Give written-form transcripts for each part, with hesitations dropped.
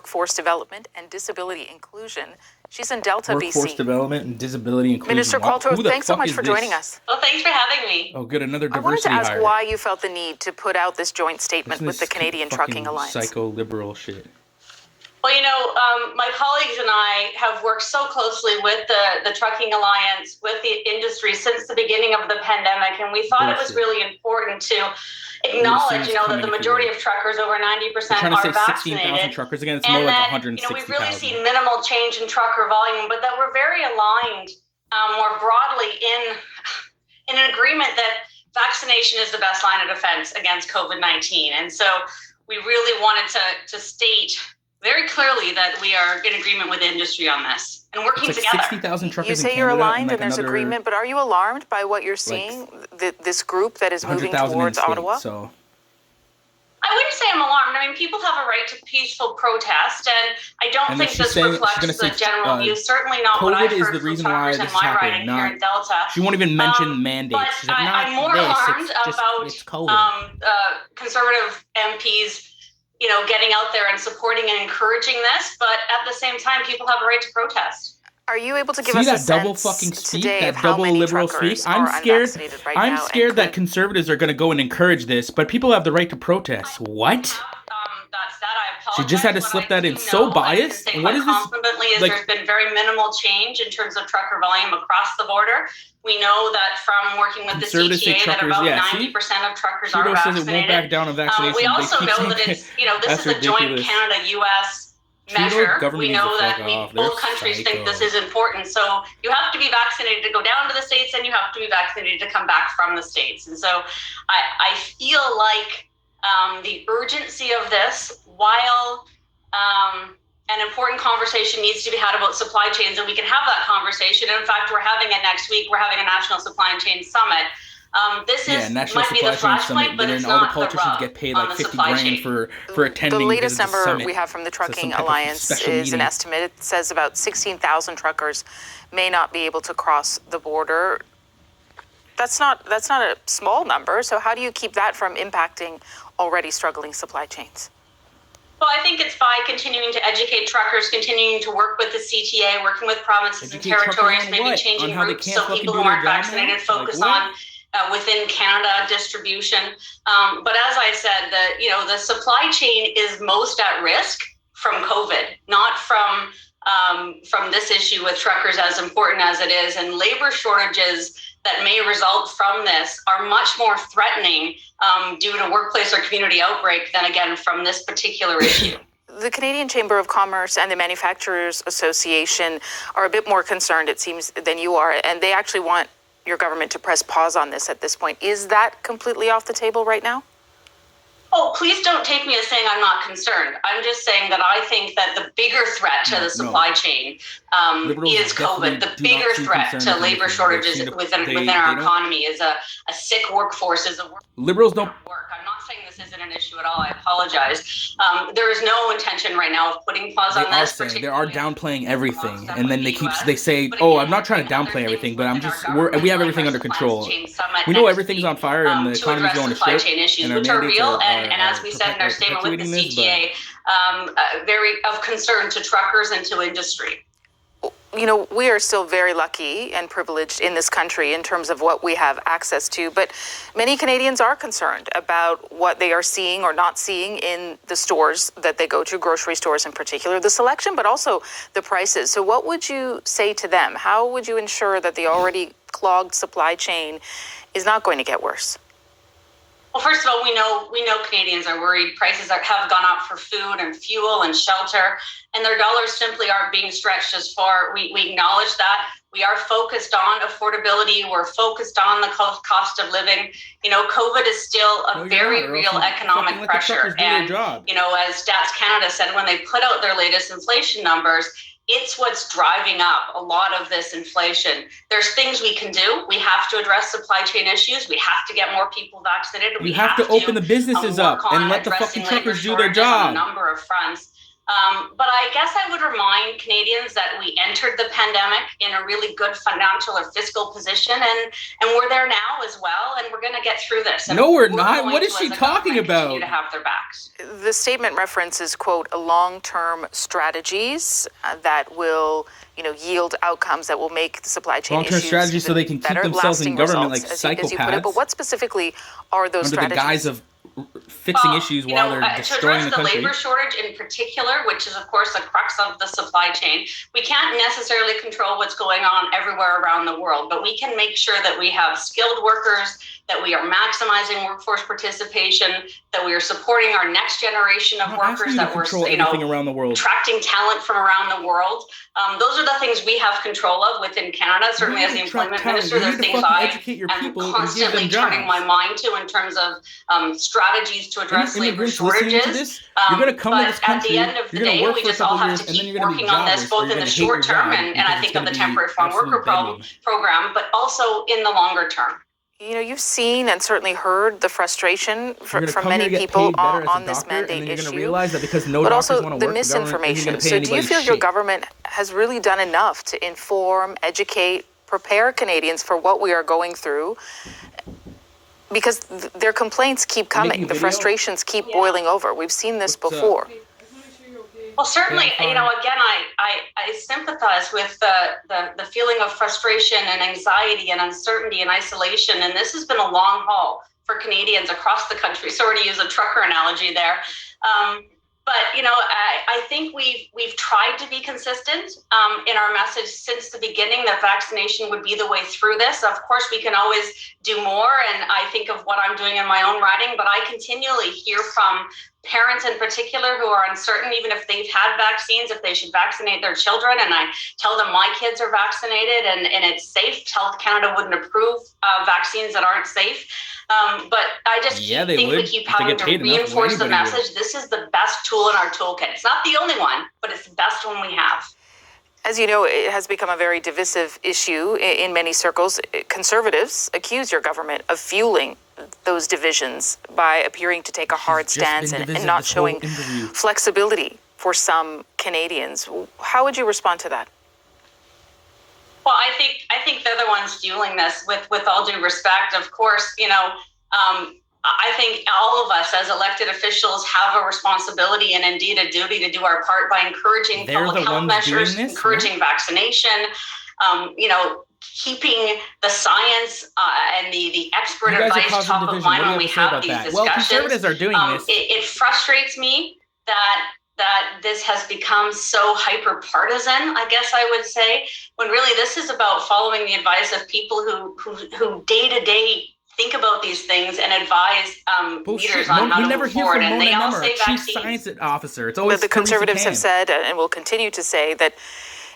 Workforce Development and Disability Inclusion. She's in Delta, BC. Workforce Development and Disability Inclusion. Minister Qualtrough, thanks so much for joining us. Well, thanks for having me. Oh, good. Another diversity hire. I wanted to ask why you felt the need to put out this joint statement with the Canadian Trucking Alliance. Psycho-liberal shit. Well, my colleagues and I have worked so closely with the Trucking Alliance, with the industry since the beginning of the pandemic, and we thought it was really important to acknowledge, that the majority of truckers, over 90%, are vaccinated. 16,000 truckers again. It's more like 160,000. We've really seen minimal change in trucker volume, but that we're very aligned more broadly in an agreement that vaccination is the best line of defense against COVID-19. And so we really wanted to state very clearly that we are in agreement with the industry on this and working together. 60,000 truckers. You say you're aligned and there's agreement, but are you alarmed by what you're seeing? This group that is moving towards Ottawa? So. I wouldn't say I'm alarmed. I mean, people have a right to peaceful protest, and I don't think this reflects the general view. Certainly not what I've heard from truckers in my riding here in Delta. She won't even mention mandates. But I'm more alarmed about Conservative MPs getting out there and supporting and encouraging this, but at the same time, people have a right to protest. Are you able to give us a double fucking speak, that double liberal speak? I'm scared that conservatives are going to go and encourage this, but people have the right to protest. What? That's that. I apologize. She just had to slip that in. So biased. What is this? There's been very minimal change in terms of trucker volume across the border. We know that from working with the CTA that about 90% of truckers are vaccinated. Says it won't back down on vaccination. We also know that it's, this is a joint Canada-U.S. measure. We know that both countries think this is important. So you have to be vaccinated to go down to the States, and you have to be vaccinated to come back from the States. And so I feel like the urgency of this, while an important conversation needs to be had about supply chains, and we can have that conversation. In fact, we're having it next week. We're having a National Supply Chain Summit. This might be the flashpoint, but it's not the rub. All the politicians get paid like $50,000 for attending. The latest number we have from the Trucking Alliance is an estimate. It says about 16,000 truckers may not be able to cross the border. That's not a small number. So how do you keep that from impacting already struggling supply chains? Well, I think it's by continuing to educate truckers, continuing to work with the CTA, working with provinces and territories, maybe changing routes so people who aren't vaccinated focus on within Canada distribution. But as I said, the supply chain is most at risk from COVID, not from this issue with truckers, as important as it is. And labor shortages that may result from this are much more threatening due to workplace or community outbreak than, again, from this particular issue. The Canadian Chamber of Commerce and the Manufacturers Association are a bit more concerned, it seems, than you are, and they actually want your government to press pause on this at this point. Is that completely off the table right now? Oh, please don't take me as saying I'm not concerned. I'm just saying that I think that the bigger threat to the supply chain is COVID. The bigger threat to labor shortages within our economy is a sick workforce, is a Liberals don't work. I'm not saying this isn't an issue at all. I apologize. There is no intention right now of putting pause on this. They are downplaying everything, and then they say, "Oh, I'm not trying to downplay everything, but we have everything under control. We know everything's on fire and the economy's going to shit, which are real, and as we said in our statement with the CTA, very of concern to truckers and to industry." We are still very lucky and privileged in this country in terms of what we have access to, but many Canadians are concerned about what they are seeing or not seeing in the stores that they go to, grocery stores in particular, the selection, but also the prices. So what would you say to them? How would you ensure that the already clogged supply chain is not going to get worse? Well, first of all, we know Canadians are worried. Prices have gone up for food and fuel and shelter, and their dollars simply aren't being stretched as far. We acknowledge that. We are focused on affordability. We're focused on the cost of living. COVID is still a very real economic pressure. And, as Stats Canada said when they put out their latest inflation numbers, it's what's driving up a lot of this inflation. There's things we can do. We have to address supply chain issues. We have to get more people vaccinated. We have to open the businesses up and let the fucking truckers do their job. On a number of fronts. But I guess I would remind Canadians that we entered the pandemic in a really good financial or fiscal position, and we're there now as well, and we're going to get through this. No, we're not. What is she talking about? Continue to have their backs. The statement references, quote, long-term strategies that will, yield outcomes that will make the supply chain long-term strategies so they can keep themselves in government like psychopaths. As you put it. But what specifically are those strategies? Under the guise of fixing issues while they're destroying the country. To address the labor shortage in particular, which is of course the crux of the supply chain, we can't necessarily control what's going on everywhere around the world, but we can make sure that we have skilled workers, that we are maximizing workforce participation, that we are supporting our next generation of workers, that we're around the world. Attracting talent from around the world. Those are the things we have control of within Canada. Certainly as the employment minister, they're things I am constantly turning my mind to in terms of strategies to address labor shortages. You're going to come to this country, at the end of the day, we just all have to keep working on this, both in the short term, and I think of the temporary farm worker program, but also in the longer term. You've seen and certainly heard the frustration from many people on this mandate issue, but also the misinformation. So do you feel your government has really done enough to inform, educate, prepare Canadians for what we are going through? Because their complaints keep coming, the frustrations keep boiling over. We've seen this before. Well, certainly, again, I sympathize with the feeling of frustration and anxiety and uncertainty and isolation. And this has been a long haul for Canadians across the country. Sorry to use a trucker analogy there. But I think we've tried to be consistent in our message since the beginning that vaccination would be the way through this. Of course, we can always do more. And I think of what I'm doing in my own writing, but I continually hear from parents in particular who are uncertain, even if they've had vaccines, if they should vaccinate their children. And I tell them my kids are vaccinated and it's safe. Health Canada wouldn't approve vaccines that aren't safe. But I just think we keep having to reinforce the message. This is the best tool in our toolkit. It's not the only one, but it's the best one we have. As you know, it has become a very divisive issue in many circles. Conservatives accuse your government of fueling those divisions by appearing to take a hard stance and not showing flexibility for some Canadians. How would you respond to that? Well, I think they're the ones fueling this. With all due respect, of course, I think all of us as elected officials have a responsibility and indeed a duty to do our part by encouraging public health measures, encouraging vaccination, keeping the science and the expert advice top of mind when we have these discussions. Well, Conservatives are doing this. It frustrates me that this has become so hyper-partisan, I guess I would say, when really this is about following the advice of people who day-to-day think about these things and advise leaders on how to move forward. And they all say vaccines. Chief Science Officer. It's always the Conservatives have said and will continue to say that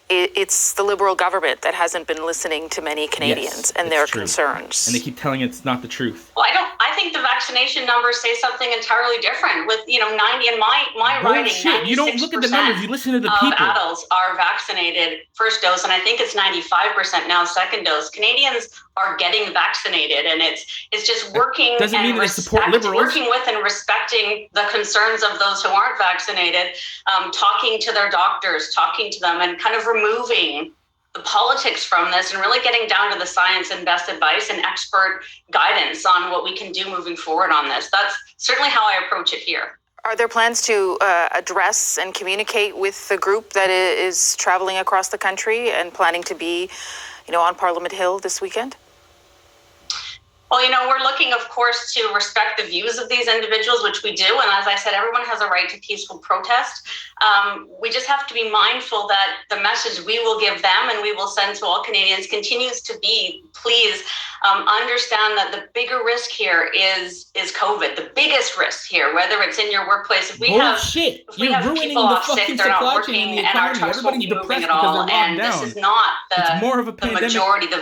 it's the Liberal government that hasn't been listening to many Canadians and their concerns. And they keep telling it's not the truth. Well, I think the vaccination numbers say something entirely different. With 90 in my writing, 96% you don't look at the numbers. You listen to the people. Of adults are vaccinated first dose, and I think it's 95% now second dose. Canadians are getting vaccinated, and it's just working doesn't mean they support liberals. Working with and respecting the concerns of those who aren't vaccinated, talking to their doctors, talking to them, and kind of removing the politics from this and really getting down to the science and best advice and expert guidance on what we can do moving forward on this. That's certainly how I approach it here. Are there plans to address and communicate with the group that is traveling across the country and planning to be, on Parliament Hill this weekend? Well, we're looking, of course, to respect the views of these individuals, which we do. And as I said, everyone has a right to peaceful protest. We just have to be mindful that the message we will give them and we will send to all Canadians continues to be, please understand that the bigger risk here is COVID. The biggest risk here, whether it's in your workplace, if we have people off sick, they're not working, and our trucks won't be moving at all. And this is not the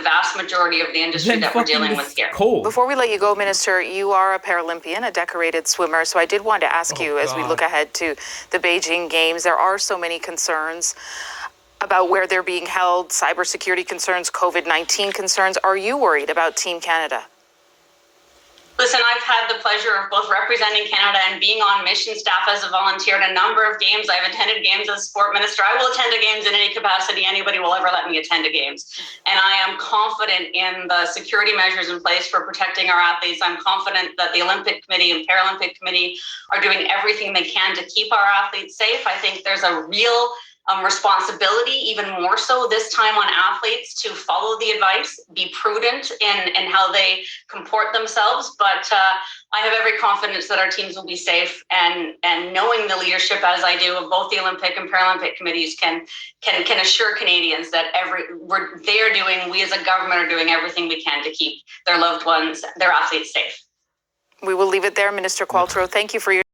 vast majority of the industry that we're dealing with here. Before we let you go, Minister, you are a Paralympian, a decorated swimmer. So I did want to ask you, as we look ahead to the Beijing Games, there are so many concerns about where they're being held, cybersecurity concerns, COVID-19 concerns. Are you worried about Team Canada? Listen, I've had the pleasure of both representing Canada and being on mission staff as a volunteer in a number of games. I've attended games as sport minister. I will attend a games in any capacity anybody will ever let me attend a games. And I am confident in the security measures in place for protecting our athletes. I'm confident that the Olympic Committee and Paralympic Committee are doing everything they can to keep our athletes safe. I think there's a real responsibility, even more so this time, on athletes to follow the advice, be prudent in how they comport themselves. But I have every confidence that our teams will be safe, and knowing the leadership as I do of both the Olympic and Paralympic committees can assure Canadians that we as a government are doing everything we can to keep their loved ones, their athletes safe. We will leave it there, Minister Qualtrough. Thank you for your